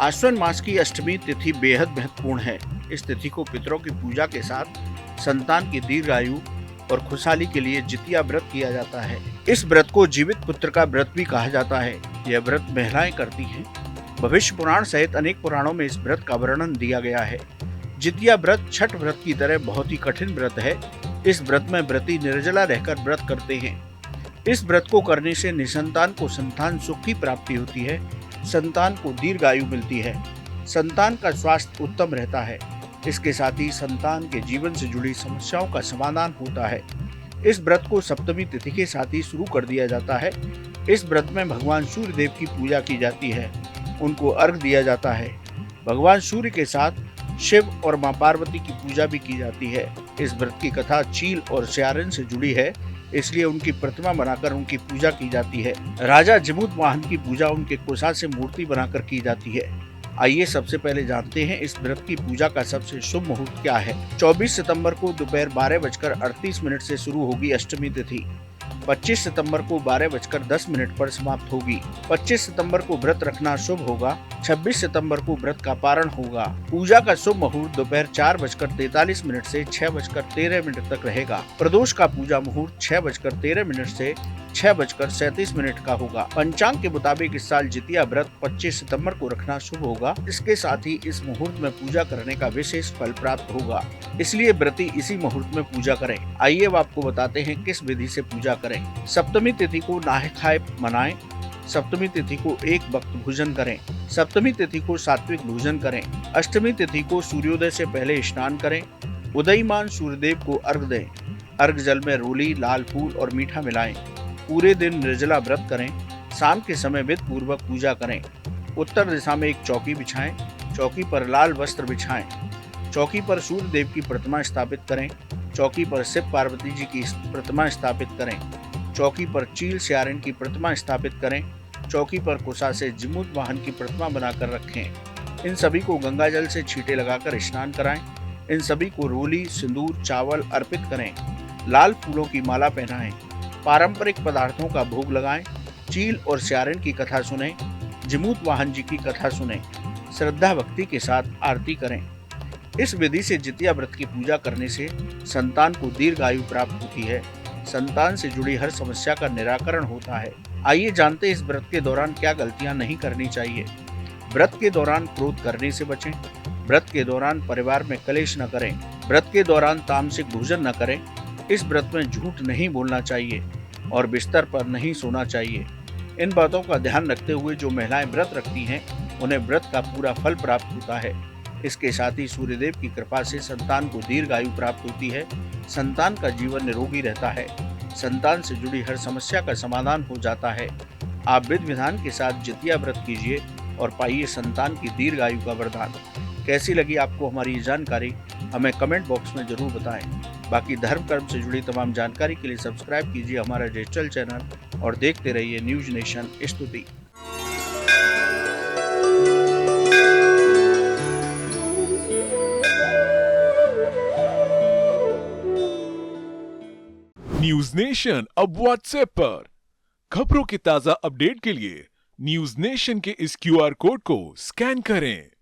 आश्विन मास की अष्टमी तिथि बेहद महत्वपूर्ण है। इस तिथि को पितरों की पूजा के साथ संतान की दीर्घायु और खुशहाली के लिए जितिया व्रत किया जाता है। इस व्रत को जीवित पुत्र का व्रत भी कहा जाता है। यह व्रत महिलाएं करती हैं। भविष्य पुराण सहित अनेक पुराणों में इस व्रत का वर्णन दिया गया है। जितिया व्रत छठ व्रत की तरह बहुत ही कठिन व्रत है। इस व्रत में व्रती निर्जला रहकर व्रत करते हैं। इस व्रत को करने से निसंतान को संतान सुख की प्राप्ति होती है। संतान को दीर्घायु मिलती है। संतान का स्वास्थ्य उत्तम रहता है। इसके साथ ही संतान के जीवन से जुड़ी समस्याओं का समाधान होता है। इस व्रत को सप्तमी तिथि के साथ ही शुरू कर दिया जाता है। इस व्रत में भगवान सूर्य देव की पूजा की जाती है। उनको अर्घ दिया जाता है। भगवान सूर्य के साथ शिव और मां पार्वती की पूजा भी की जाती है। इस व्रत की कथा चील और स्यारन से जुड़ी है, इसलिए उनकी प्रतिमा बनाकर उनकी पूजा की जाती है। राजा जमुद वाहन की पूजा उनके कोसा से मूर्ति बनाकर की जाती है। आइए सबसे पहले जानते हैं इस व्रत की पूजा का सबसे शुभ मुहूर्त क्या है। 24 सितंबर को दोपहर 12:38 से शुरू होगी अष्टमी तिथि। 25 सितंबर को 12:10 पर समाप्त होगी। 25 सितंबर को व्रत रखना शुभ होगा। 26 सितंबर को व्रत का पारण होगा। पूजा का शुभ मुहूर्त दोपहर 4:43 से 6:13 तक रहेगा। प्रदोष का पूजा मुहूर्त 6:13 से 6:37 का होगा। पंचांग के मुताबिक इस साल जितिया व्रत 25 सितंबर को रखना शुभ होगा। इसके साथ ही इस मुहूर्त में पूजा करने का विशेष फल प्राप्त होगा, इसलिए व्रती इसी मुहूर्त में पूजा करें। आइए अब आपको बताते हैं किस विधि से पूजा करें। सप्तमी तिथि को नहाए खाए मनाएं। सप्तमी तिथि को एक वक्त भोजन करें। सप्तमी तिथि को सात्विक भोजन करें। अष्टमी तिथि को सूर्योदय से पहले स्नान करें। उदयमान सूर्यदेव को अर्घ दें। अर्घ जल में रोली, लाल फूल और मीठा मिलाएं। पूरे दिन निर्जला व्रत करें। शाम के समय विधि पूर्वक पूजा करें। उत्तर दिशा में एक चौकी बिछाएं। चौकी पर लाल वस्त्र बिछाएं। चौकी पर सूर्य देव की प्रतिमा स्थापित करें। चौकी पर शिव पार्वती जी की प्रतिमा स्थापित करें। चौकी पर चील स्यारण की प्रतिमा स्थापित करें। चौकी पर कुशा से जमुद वाहन की प्रतिमा बनाकर रखें। इन सभी को गंगा जल से छींटे लगाकर स्नान कराएं। इन सभी को रोली, सिंदूर, चावल अर्पित करें। लाल फूलों की माला पहनाएं। पारंपरिक पदार्थों का भोग लगाएं। चील और स्यारण की कथा सुनें। जमुद वाहन जी की कथा सुनें। श्रद्धा भक्ति के साथ आरती करें। इस विधि से जितिया व्रत की पूजा करने से संतान को दीर्घायु प्राप्त होती है। संतान से जुड़ी हर समस्या का निराकरण होता है। आइए जानते हैं इस व्रत के दौरान क्या गलतियां नहीं करनी चाहिए। व्रत के दौरान क्रोध करने से बचें। व्रत के दौरान परिवार में कलेश न करें। व्रत के दौरान तामसिक भोजन न करें। इस व्रत में झूठ नहीं बोलना चाहिए और बिस्तर पर नहीं सोना चाहिए। इन बातों का ध्यान रखते हुए जो महिलाएं व्रत रखती हैं उन्हें व्रत का पूरा फल प्राप्त होता है। इसके साथ ही सूर्यदेव की कृपा से संतान को दीर्घायु प्राप्त होती है। संतान का जीवन निरोगी रहता है। संतान से जुड़ी हर समस्या का समाधान हो जाता है। आप विधि विधान के साथ जितिया व्रत कीजिए और पाइए संतान की दीर्घायु का वरदान। कैसी लगी आपको हमारी ये जानकारी, हमें कमेंट बॉक्स में जरूर बताएं। बाकी धर्म कर्म से जुड़ी तमाम जानकारी के लिए सब्सक्राइब कीजिए हमारा डिजिटल चैनल और देखते रहिए न्यूज नेशन स्तुति। न्यूज नेशन अब व्हाट्सएप पर। खबरों के ताजा अपडेट के लिए न्यूज नेशन के इस QR कोड को स्कैन करें।